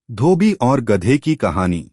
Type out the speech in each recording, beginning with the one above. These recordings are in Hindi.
धोबी और गधे की कहानी।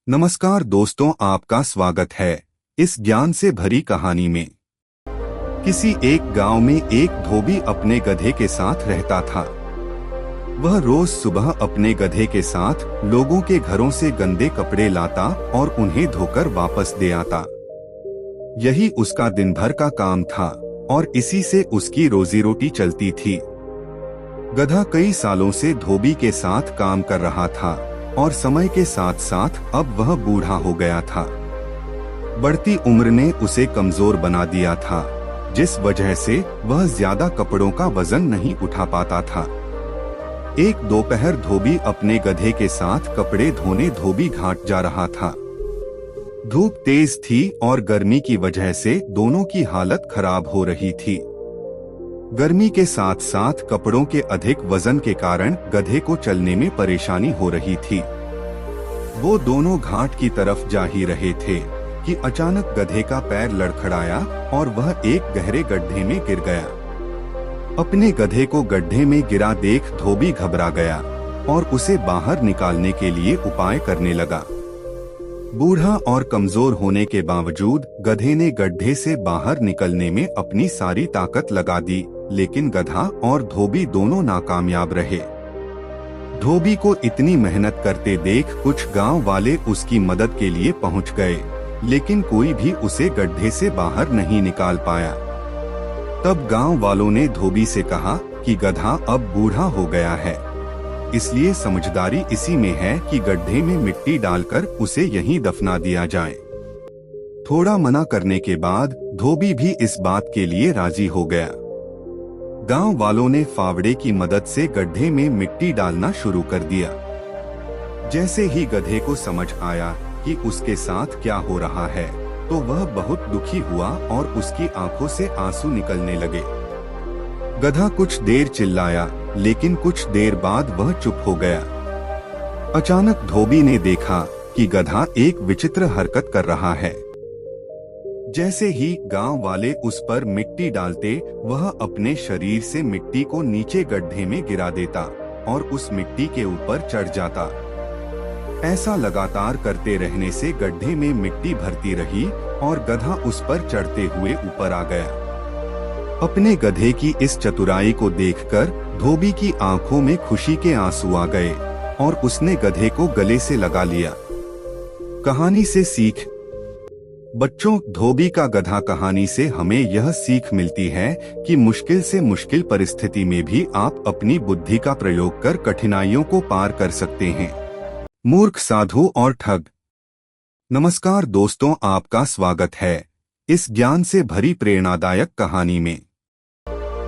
नमस्कार दोस्तों, आपका स्वागत है इस ज्ञान से भरी कहानी में। किसी एक गांव में एक धोबी अपने गधे के साथ रहता था। वह रोज सुबह अपने गधे के साथ लोगों के घरों से गंदे कपड़े लाता और उन्हें धोकर वापस दे आता। यही उसका दिन भर का काम था और इसी से उसकी रोजी रोटी चलती थी। गधा कई सालों से धोबी के साथ काम कर रहा था और समय के साथ साथ अब वह बूढ़ा हो गया था। बढ़ती उम्र ने उसे कमजोर बना दिया था, जिस वजह से वह ज्यादा कपड़ों का वजन नहीं उठा पाता था। एक दोपहर धोबी अपने गधे के साथ कपड़े धोने धोबी घाट जा रहा था। धूप तेज थी और गर्मी की वजह से दोनों की हालत खराब हो रही थी। गर्मी के साथ साथ कपड़ों के अधिक वजन के कारण गधे को चलने में परेशानी हो रही थी। वो दोनों घाट की तरफ जा ही रहे थे कि अचानक गधे का पैर लड़खड़ाया और वह एक गहरे गड्ढे में गिर गया। अपने गधे को गड्ढे में गिरा देख धोबी घबरा गया और उसे बाहर निकालने के लिए उपाय करने लगा। बूढ़ा और कमजोर होने के बावजूद गधे ने गड्ढे से बाहर निकलने में अपनी सारी ताकत लगा दी, लेकिन गधा और धोबी दोनों नाकामयाब रहे। धोबी को इतनी मेहनत करते देख कुछ गांव वाले उसकी मदद के लिए पहुंच गए, लेकिन कोई भी उसे गड्ढे से बाहर नहीं निकाल पाया। तब गांव वालों ने धोबी से कहा कि गधा अब बूढ़ा हो गया है, इसलिए समझदारी इसी में है कि गड्ढे में मिट्टी डालकर उसे यहीं दफना दिया जाए। थोड़ा मना करने के बाद धोबी भी इस बात के लिए राजी हो गया। गांव वालों ने फावड़े की मदद से गड्ढे में मिट्टी डालना शुरू कर दिया। जैसे ही गधे को समझ आया कि उसके साथ क्या हो रहा है, तो वह बहुत दुखी हुआ और उसकी आंखों से आंसू निकलने लगे। गधा कुछ देर चिल्लाया, लेकिन कुछ देर बाद वह चुप हो गया। अचानक धोबी ने देखा कि गधा एक विचित्र हरकत कर रहा है। जैसे ही गांव वाले उस पर मिट्टी डालते, वह अपने शरीर से मिट्टी को नीचे गड्ढे में गिरा देता और उस मिट्टी के ऊपर चढ़ जाता। ऐसा लगातार करते रहने से गड्ढे में मिट्टी भरती रही और गधा उस पर चढ़ते हुए ऊपर आ गया। अपने गधे की इस चतुराई को देखकर धोबी की आंखों में खुशी के आंसू आ गए और उसने गधे को गले से लगा लिया। कहानी से सीख। बच्चों, धोबी का गधा कहानी से हमें यह सीख मिलती है कि मुश्किल से मुश्किल परिस्थिति में भी आप अपनी बुद्धि का प्रयोग कर कठिनाइयों को पार कर सकते हैं। मूर्ख, साधु और ठग। नमस्कार दोस्तों, आपका स्वागत है इस ज्ञान से भरी प्रेरणादायक कहानी में।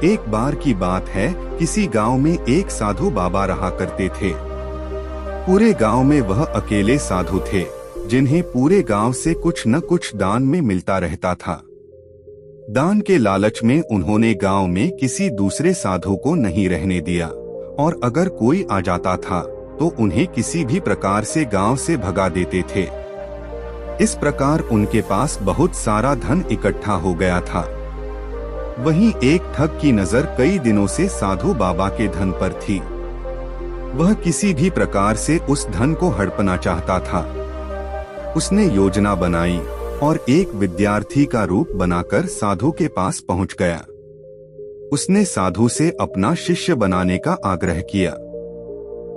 एक बार की बात है, किसी गांव में एक साधु बाबा रहा करते थे। पूरे गांव में वह अकेले साधु थे जिन्हें पूरे गांव से कुछ न कुछ दान में मिलता रहता था। दान के लालच में उन्होंने गांव में किसी दूसरे साधु को नहीं रहने दिया और अगर कोई आ जाता था तो उन्हें किसी भी प्रकार से गांव से भगा देते थे। इस प्रकार उनके पास बहुत सारा धन इकट्ठा हो गया था। वहीं एक ठग की नजर कई दिनों से साधु बाबा के धन पर थी। वह किसी भी प्रकार से उस धन को हड़पना चाहता था। उसने योजना बनाई और एक विद्यार्थी का रूप बनाकर साधु के पास पहुंच गया। उसने साधु से अपना शिष्य बनाने का आग्रह किया।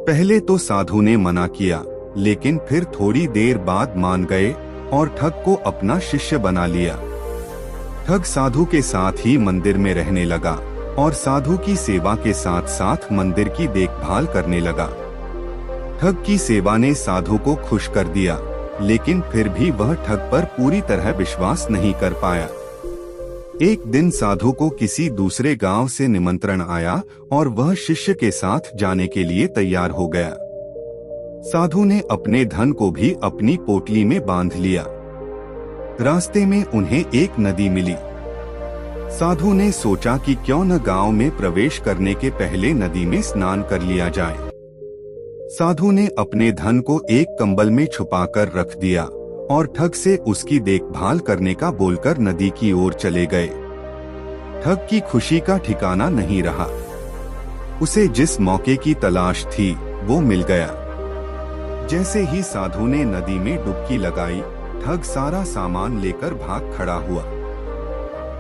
पहले तो साधु ने मना किया, लेकिन फिर थोड़ी देर बाद मान गए और ठग को अपना शिष्य बना लिया। ठग साधु के साथ ही मंदिर में रहने लगा और साधु की सेवा के साथ साथ मंदिर की देखभाल करने लगा। ठग की सेवा ने साधु को खुश कर दिया, लेकिन फिर भी वह ठग पर पूरी तरह विश्वास नहीं कर पाया। एक दिन साधु को किसी दूसरे गांव से निमंत्रण आया और वह शिष्य के साथ जाने के लिए तैयार हो गया। साधु ने अपने धन को भी अपनी पोटली में बांध लिया। रास्ते में उन्हें एक नदी मिली। साधु ने सोचा कि क्यों न गांव में प्रवेश करने के पहले नदी में स्नान कर लिया जाए। साधु ने अपने धन को एक कंबल में छुपाकर रख दिया और ठग से उसकी देखभाल करने का बोलकर नदी की ओर चले गए। ठग की खुशी का ठिकाना नहीं रहा। उसे जिस मौके की तलाश थी वो मिल गया। जैसे ही साधु ने नदी में डुबकी लगाई, ठग सारा सामान लेकर भाग खड़ा हुआ।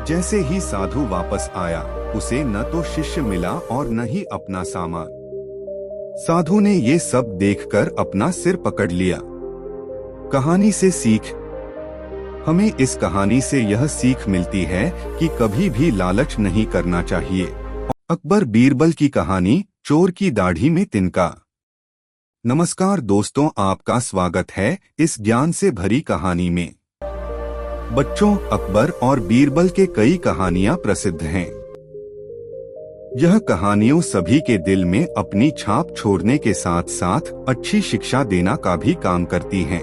जैसे ही साधु वापस आया, उसे न तो शिष्य मिला और न ही अपना सामान। साधु ने ये सब देखकर अपना सिर पकड़ लिया। कहानी से सीख। हमें इस कहानी से यह सीख मिलती है कि कभी भी लालच नहीं करना चाहिए। अकबर बीरबल की कहानी, चोर की दाढ़ी में तिनका। नमस्कार दोस्तों, आपका स्वागत है इस ज्ञान से भरी कहानी में। बच्चों, अकबर और बीरबल के कई कहानियां प्रसिद्ध हैं। यह कहानियों सभी के दिल में अपनी छाप छोड़ने के साथ साथ अच्छी शिक्षा देना का भी काम करती हैं।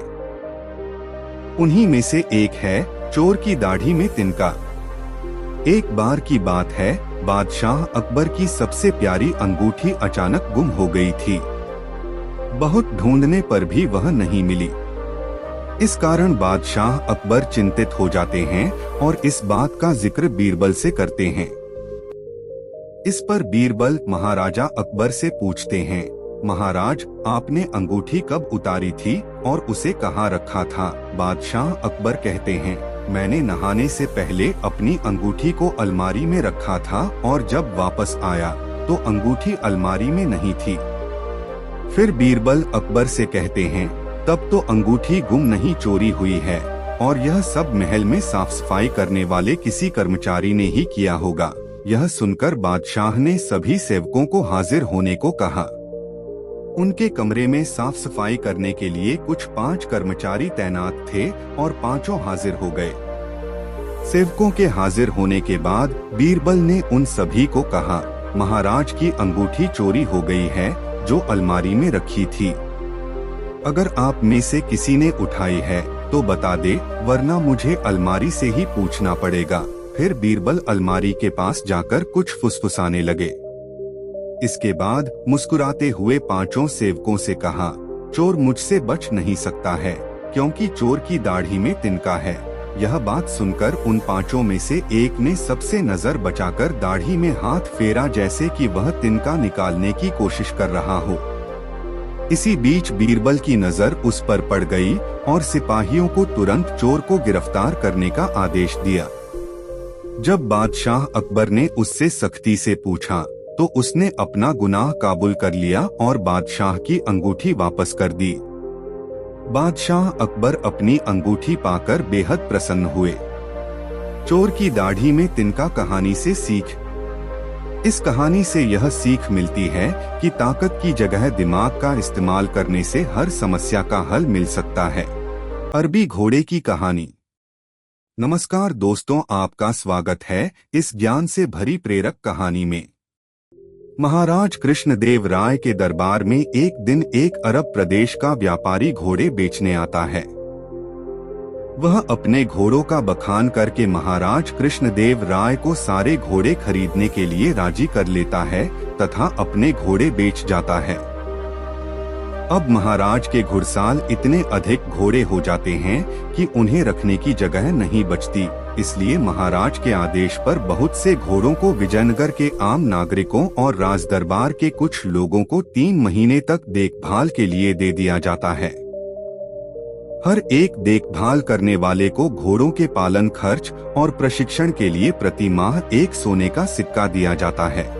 उन्हीं में से एक है चोर की दाढ़ी में तिनका। एक बार की बात है, बादशाह अकबर की सबसे प्यारी अंगूठी अचानक गुम हो गई थी। बहुत ढूंढने पर भी वह नहीं मिली। इस कारण बादशाह अकबर चिंतित हो जाते हैं और इस बात का जिक्र बीरबल से करते हैं। इस पर बीरबल महाराजा अकबर से पूछते हैं, महाराज, आपने अंगूठी कब उतारी थी और उसे कहाँ रखा था? बादशाह अकबर कहते हैं, मैंने नहाने से पहले अपनी अंगूठी को अलमारी में रखा था और जब वापस आया तो अंगूठी अलमारी में नहीं थी। फिर बीरबल अकबर से कहते हैं, तब तो अंगूठी गुम नहीं, चोरी हुई है और यह सब महल में साफ सफाई करने वाले किसी कर्मचारी ने ही किया होगा। यह सुनकर बादशाह ने सभी सेवकों को हाजिर होने को कहा। उनके कमरे में साफ सफाई करने के लिए कुछ 5 कर्मचारी तैनात थे और पांचों हाजिर हो गए। सेवकों के हाजिर होने के बाद बीरबल ने उन सभी को कहा, महाराज की अंगूठी चोरी हो गई है जो अलमारी में रखी थी। अगर आप में से किसी ने उठाई है तो बता दे, वरना मुझे अलमारी से ही पूछना पड़ेगा। फिर बीरबल अलमारी के पास जाकर कुछ फुसफुसाने लगे। इसके बाद मुस्कुराते हुए पांचों सेवकों से कहा, चोर मुझसे बच नहीं सकता है क्योंकि चोर की दाढ़ी में तिनका है। यह बात सुनकर उन पांचों में से एक ने सबसे नजर बचाकर दाढ़ी में हाथ फेरा, जैसे कि वह तिनका निकालने की कोशिश कर रहा हो। इसी बीच बीरबल की नजर उस पर पड़ गई और सिपाहियों को तुरंत चोर को गिरफ्तार करने का आदेश दिया। जब बादशाह अकबर ने उससे सख्ती से पूछा तो उसने अपना गुनाह काबुल कर लिया और बादशाह की अंगूठी वापस कर दी। बादशाह अकबर अपनी अंगूठी पाकर बेहद प्रसन्न हुए। चोर की दाढ़ी में तिनका कहानी से सीख। इस कहानी से यह सीख मिलती है कि ताकत की जगह दिमाग का इस्तेमाल करने से हर समस्या का हल मिल सकता है। अरबी घोड़े की कहानी। नमस्कार दोस्तों, आपका स्वागत है इस ज्ञान से भरी प्रेरक कहानी में। महाराज कृष्णदेव राय के दरबार में एक दिन एक अरब प्रदेश का व्यापारी घोड़े बेचने आता है। वह अपने घोड़ों का बखान करके महाराज कृष्णदेव राय को सारे घोड़े खरीदने के लिए राजी कर लेता है तथा अपने घोड़े बेच जाता है। अब महाराज के घुड़साल इतने अधिक घोड़े हो जाते हैं कि उन्हें रखने की जगह नहीं बचती। इसलिए महाराज के आदेश पर बहुत से घोड़ों को विजयनगर के आम नागरिकों और राजदरबार के कुछ लोगों को 3 महीने तक देखभाल के लिए दे दिया जाता है। हर एक देखभाल करने वाले को घोड़ों के पालन खर्च और प्रशिक्षण के लिए प्रति माह 1 सोने का सिक्का दिया जाता है।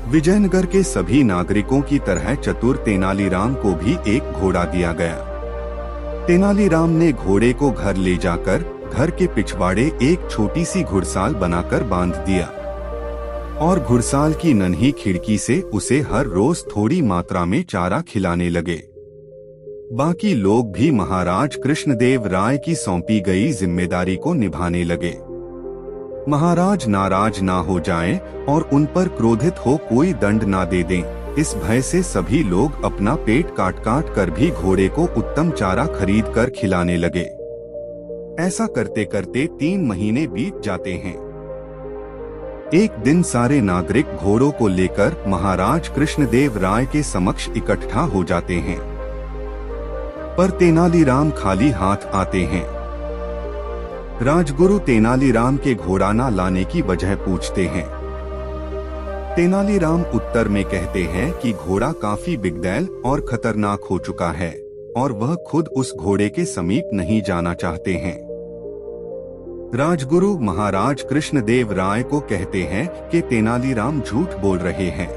विजयनगर के सभी नागरिकों की तरह चतुर तेनालीराम को भी एक घोड़ा दिया गया। तेनालीराम ने घोड़े को घर ले जाकर घर के पिछवाड़े एक छोटी सी घुड़साल बनाकर बांध दिया और घुड़साल की नन्ही खिड़की से उसे हर रोज थोड़ी मात्रा में चारा खिलाने लगे। बाकी लोग भी महाराज कृष्णदेव राय की सौंपी गई जिम्मेदारी को निभाने लगे। महाराज नाराज ना हो जाएं और उन पर क्रोधित हो कोई दंड ना दे दें, इस भय से सभी लोग अपना पेट काट काट कर भी घोड़े को उत्तम चारा खरीद कर खिलाने लगे। ऐसा करते करते 3 महीने बीत जाते हैं। एक दिन सारे नागरिक घोड़ों को लेकर महाराज कृष्णदेव राय के समक्ष इकट्ठा हो जाते हैं, पर तेनालीराम खाली हाथ आते हैं। राजगुरु तेनालीराम के घोड़ा न लाने की वजह पूछते हैं। तेनालीराम उत्तर में कहते हैं कि घोड़ा काफी बिगड़ैल और खतरनाक हो चुका है और वह खुद उस घोड़े के समीप नहीं जाना चाहते हैं। राजगुरु महाराज कृष्णदेव राय को कहते हैं कि तेनालीराम झूठ बोल रहे हैं।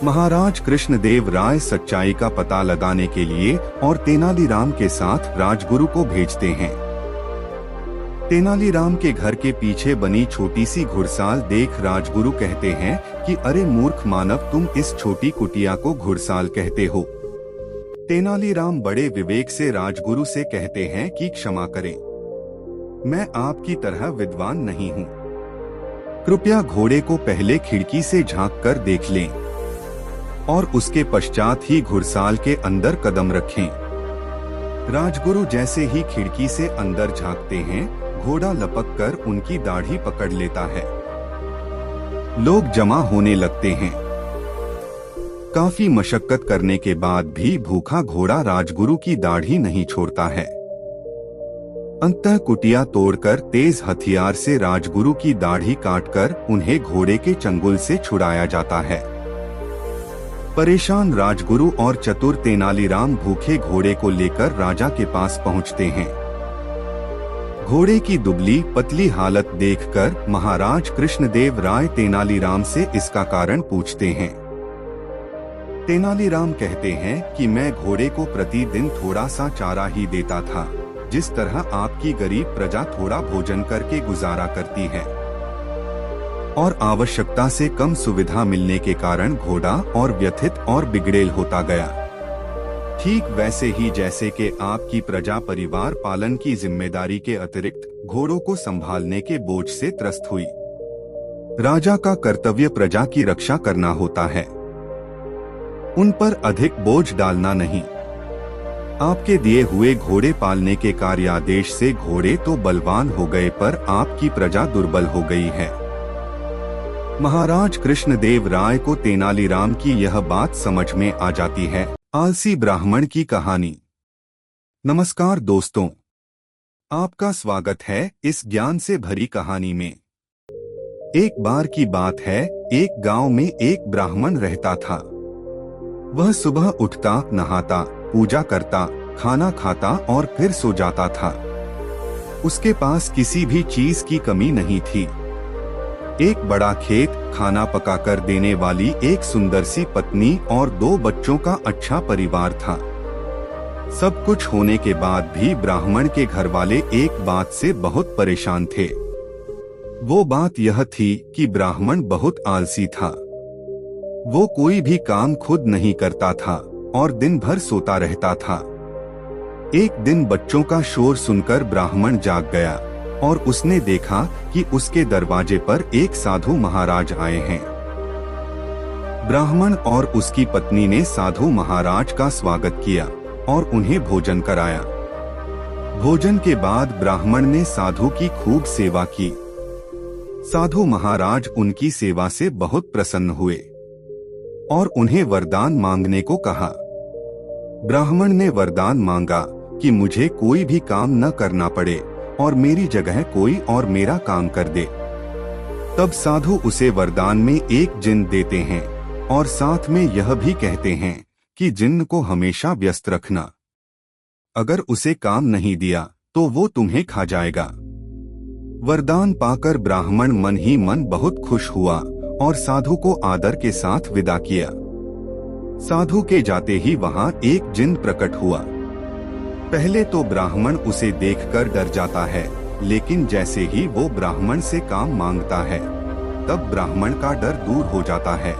महाराज कृष्णदेव राय सच्चाई का पता लगाने के लिए और तेनालीराम के साथ राजगुरु को भेजते हैं। तेनालीराम के घर के पीछे बनी छोटी सी घुड़साल देख राजगुरु कहते हैं कि अरे मूर्ख मानव, तुम इस छोटी कुटिया को घुड़साल कहते हो। तेनालीराम बड़े विवेक से राजगुरु से कहते हैं कि क्षमा करें, मैं आपकी तरह विद्वान नहीं हूँ। कृपया घोड़े को पहले खिड़की से झांक कर देख लें और उसके पश्चात ही घुड़साल के अंदर कदम रखें। राजगुरु जैसे ही खिड़की से अंदर झांकते हैं, घोड़ा लपक कर उनकी दाढ़ी पकड़ लेता है। लोग जमा होने लगते हैं। काफी मशक्कत करने के बाद भी भूखा घोड़ा राजगुरु की दाढ़ी नहीं छोड़ता है। अंततः कुटिया तोड़कर तेज हथियार से राजगुरु की दाढ़ी काटकर उन्हें घोड़े के चंगुल से छुड़ाया जाता है। परेशान राजगुरु और चतुर तेनालीराम भूखे घोड़े को लेकर राजा के पास पहुंचते हैं। घोड़े की दुबली पतली हालत देखकर महाराज कृष्णदेव राय तेनालीराम से इसका कारण पूछते हैं। तेनालीराम कहते हैं कि मैं घोड़े को प्रतिदिन थोड़ा सा चारा ही देता था, जिस तरह आपकी गरीब प्रजा थोड़ा भोजन करके गुजारा करती है, और आवश्यकता से कम सुविधा मिलने के कारण घोड़ा और व्यथित और बिगड़ेल होता गया। ठीक वैसे ही जैसे कि आपकी प्रजा परिवार पालन की जिम्मेदारी के अतिरिक्त घोड़ों को संभालने के बोझ से त्रस्त हुई। राजा का कर्तव्य प्रजा की रक्षा करना होता है, उन पर अधिक बोझ डालना नहीं। आपके दिए हुए घोड़े पालने के कार्यादेश से घोड़े तो बलवान हो गए, पर आपकी प्रजा दुर्बल हो गई है। महाराज कृष्णदेव राय को तेनालीराम की यह बात समझ में आ जाती है। आलसी ब्राह्मण की कहानी। नमस्कार दोस्तों, आपका स्वागत है इस ज्ञान से भरी कहानी में। एक बार की बात है, एक गांव में एक ब्राह्मण रहता था। वह सुबह उठता, नहाता, पूजा करता, खाना खाता और फिर सो जाता था। उसके पास किसी भी चीज की कमी नहीं थी। एक बड़ा खेत, खाना पकाकर देने वाली एक सुंदर सी पत्नी और 2 बच्चों का अच्छा परिवार था। सब कुछ होने के बाद भी ब्राह्मण के घर वाले एक बात से बहुत परेशान थे। वो बात यह थी कि ब्राह्मण बहुत आलसी था। वो कोई भी काम खुद नहीं करता था और दिन भर सोता रहता था। एक दिन बच्चों का शोर सुनकर ब्राह्मण जाग गया और उसने देखा कि उसके दरवाजे पर एक साधु महाराज आए हैं। ब्राह्मण और उसकी पत्नी ने साधु महाराज का स्वागत किया और उन्हें भोजन कराया। भोजन के बाद ब्राह्मण ने साधु की खूब सेवा की। साधु महाराज उनकी सेवा से बहुत प्रसन्न हुए और उन्हें वरदान मांगने को कहा। ब्राह्मण ने वरदान मांगा कि मुझे कोई भी काम न करना पड़े और मेरी जगह कोई और मेरा काम कर दे। तब साधु उसे वरदान में एक जिन्न देते हैं और साथ में यह भी कहते हैं कि जिन्न को हमेशा व्यस्त रखना। अगर उसे काम नहीं दिया तो वो तुम्हें खा जाएगा। वरदान पाकर ब्राह्मण मन ही मन बहुत खुश हुआ और साधु को आदर के साथ विदा किया। साधु के जाते ही वहां एक जिन्न प्रकट हुआ। पहले तो ब्राह्मण उसे देखकर डर जाता है, लेकिन जैसे ही वो ब्राह्मण से काम मांगता है, तब ब्राह्मण का डर दूर हो जाता है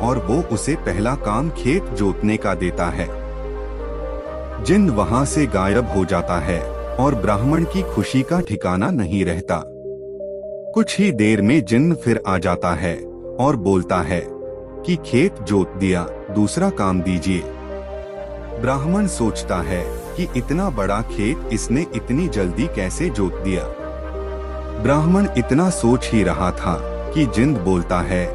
और वो उसे पहला काम खेत जोतने का देता है। जिन्न वहां से गायब हो जाता है और ब्राह्मण की खुशी का ठिकाना नहीं रहता। कुछ ही देर में जिन्न फिर आ जाता है और बोलता है कि खेत जोत दिया, दूसरा काम दीजिए। ब्राह्मण सोचता है कि इतना बड़ा खेत इसने इतनी जल्दी कैसे जोत दिया। ब्राह्मण इतना सोच ही रहा था कि जिन्न बोलता है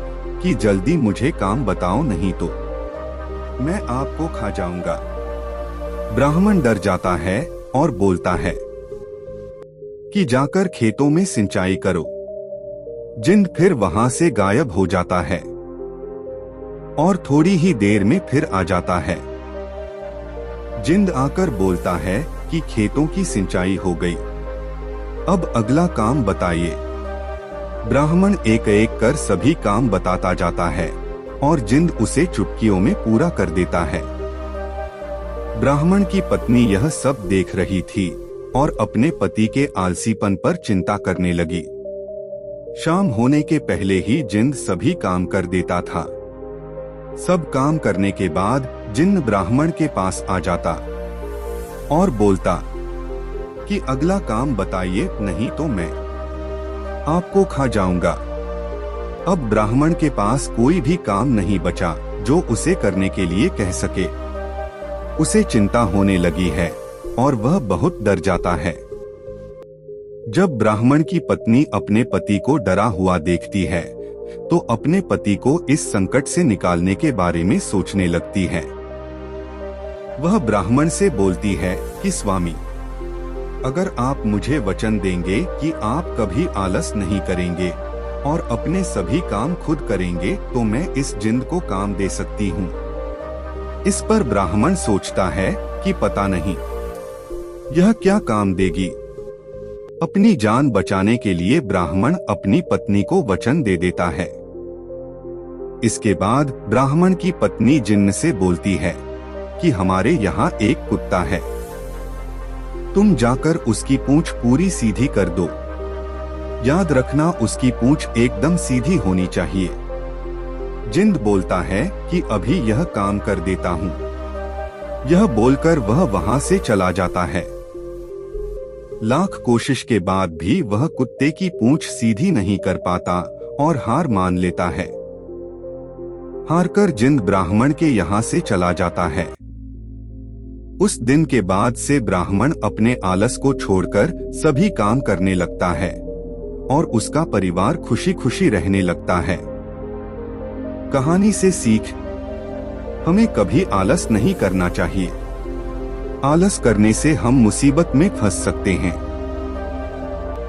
कि जल्दी मुझे काम बताओ, नहीं तो मैं आपको खा जाऊंगा। ब्राह्मण डर जाता है और बोलता है कि जाकर खेतों में सिंचाई करो। जिंद फिर वहां से गायब हो जाता है और थोड़ी ही देर में फिर आ जाता है। जिंद आकर बोलता है कि खेतों की सिंचाई हो गई, अब अगला काम बताइए। ब्राह्मण एक एक कर सभी काम बताता जाता है और जिंद उसे चुटकियों में पूरा कर देता है। ब्राह्मण की पत्नी यह सब देख रही थी और अपने पति के आलसीपन पर चिंता करने लगी। शाम होने के पहले ही जिंद सभी काम कर देता था। सब काम करने के बाद जिन्न ब्राह्मण के पास आ जाता और बोलता कि अगला काम बताइए, नहीं तो मैं आपको खा जाऊंगा। अब ब्राह्मण के पास कोई भी काम नहीं बचा जो उसे करने के लिए कह सके। उसे चिंता होने लगी है और वह बहुत डर जाता है। जब ब्राह्मण की पत्नी अपने पति को डरा हुआ देखती है तो अपने पति को इस संकट से निकालने के बारे में सोचने लगती है। वह ब्राह्मण से बोलती है कि स्वामी, अगर आप मुझे वचन देंगे कि आप कभी आलस नहीं करेंगे और अपने सभी काम खुद करेंगे तो मैं इस जिंद को काम दे सकती हूँ। इस पर ब्राह्मण सोचता है कि पता नहीं यह क्या काम देगी। अपनी जान बचाने के लिए ब्राह्मण अपनी पत्नी को वचन दे देता है। इसके बाद ब्राह्मण की पत्नी जिन्न से बोलती है कि हमारे यहाँ एक कुत्ता है, तुम जाकर उसकी पूंछ पूरी सीधी कर दो। याद रखना उसकी पूंछ एकदम सीधी होनी चाहिए। जिंद बोलता है कि अभी यह काम कर देता हूँ। यह बोलकर वह वहां से चला जाता है। लाख कोशिश के बाद भी वह कुत्ते की पूंछ सीधी नहीं कर पाता और हार मान लेता है। हारकर जिंद ब्राह्मण के यहाँ से चला जाता है। उस दिन के बाद से ब्राह्मण अपने आलस को छोड़कर सभी काम करने लगता है और उसका परिवार खुशी खुशी रहने लगता है। कहानी से सीख, हमें कभी आलस नहीं करना चाहिए। आलस करने से हम मुसीबत में फंस सकते हैं।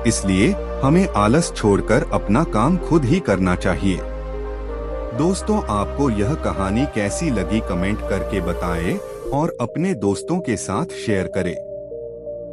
इसलिए हमें आलस छोड़कर अपना काम खुद ही करना चाहिए। दोस्तों, आपको यह कहानी कैसी लगी कमेंट करके बताएं और अपने दोस्तों के साथ शेयर करें।